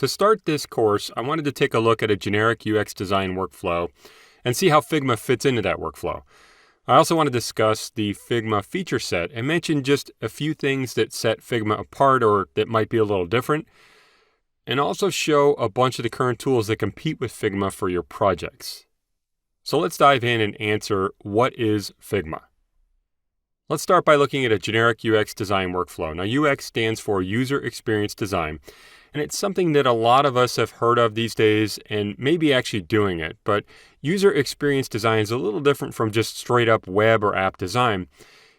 To start this course, I wanted to take a look at a generic UX design workflow and see how Figma fits into that workflow. I also want to discuss the Figma feature set and mention just a few things that set Figma apart or that might be a little different, and also show a bunch of the current tools that compete with Figma for your projects. So let's dive in and answer, what is Figma? Let's start by looking at a generic UX design workflow. Now, UX stands for User Experience Design, and it's something that a lot of us have heard of these days and maybe actually doing it. But user experience design is a little different from just straight up web or app design.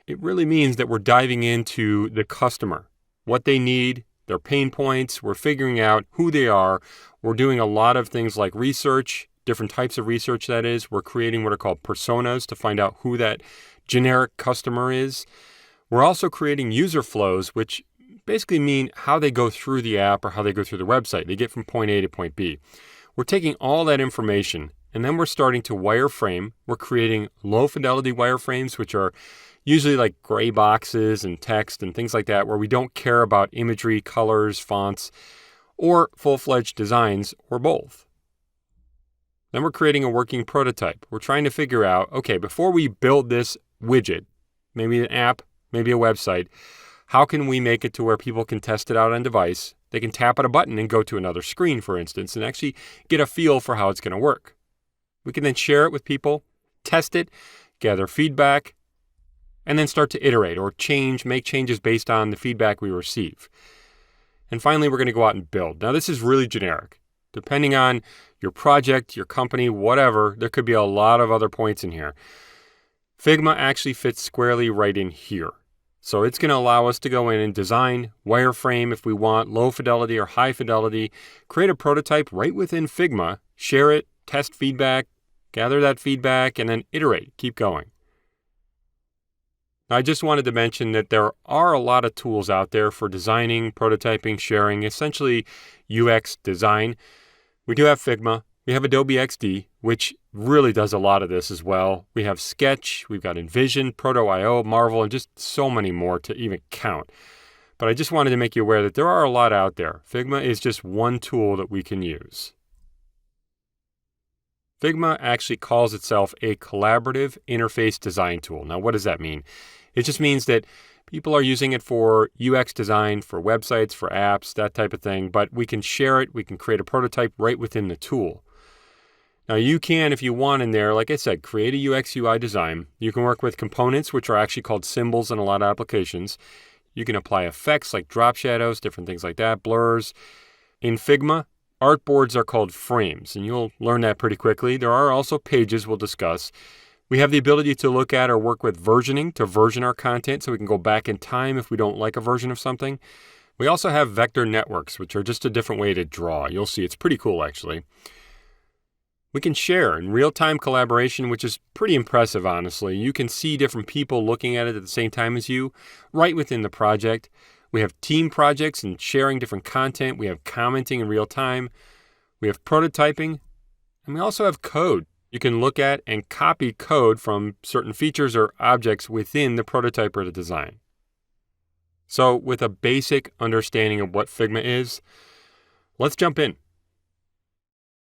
It really means that we're diving into the customer, what they need, their pain points. We're figuring out who they are. We're doing a lot of things like research, different types of research that is. We're creating what are called personas to find out who that generic customer is. We're also creating user flows, which basically mean how they go through the app or how they go through the website. They get from point A to point B. We're taking all that information and then we're starting to wireframe. We're creating low fidelity wireframes, which are usually like gray boxes and text and things like that, where we don't care about imagery, colors, fonts, or full-fledged designs, or both. Then we're creating a working prototype. We're trying to figure out, okay, before we build this widget, maybe an app, maybe a website, how can we make it to where people can test it out on device? They can tap on a button and go to another screen, for instance, and actually get a feel for how it's going to work. We can then share it with people, test it, gather feedback, and then start to iterate or make changes based on the feedback we receive. And finally, we're going to go out and build. Now, this is really generic. Depending on your project, your company, whatever, there could be a lot of other points in here. Figma actually fits squarely right in here. So it's going to allow us to go in and design, wireframe if we want, low fidelity or high fidelity, create a prototype right within Figma, share it, test feedback, gather that feedback, and then iterate, keep going. Now, I just wanted to mention that there are a lot of tools out there for designing, prototyping, sharing, essentially UX design. We do have Figma. We have Adobe XD, which really does a lot of this as well. We have Sketch, we've got InVision, Proto.io, Marvel, and just so many more to even count. But I just wanted to make you aware that there are a lot out there. Figma is just one tool that we can use. Figma actually calls itself a collaborative interface design tool. Now, what does that mean? It just means that people are using it for UX design, for websites, for apps, that type of thing, but we can share it, we can create a prototype right within the tool. Now, you can, if you want in there, like I said, create a UX UI design. You can work with components, which are actually called symbols in a lot of applications. You can apply effects like drop shadows, different things like that, blurs. In Figma, artboards are called frames, and you'll learn that pretty quickly. There are also pages we'll discuss. We have the ability to look at or work with versioning to version our content so we can go back in time if we don't like a version of something. We also have vector networks, which are just a different way to draw. You'll see it's pretty cool, actually. We can share in real-time collaboration, which is pretty impressive, honestly. You can see different people looking at it at the same time as you, right within the project. We have team projects and sharing different content. We have commenting in real time. We have prototyping. And we also have code. You can look at and copy code from certain features or objects within the prototype or the design. So with a basic understanding of what Figma is, let's jump in.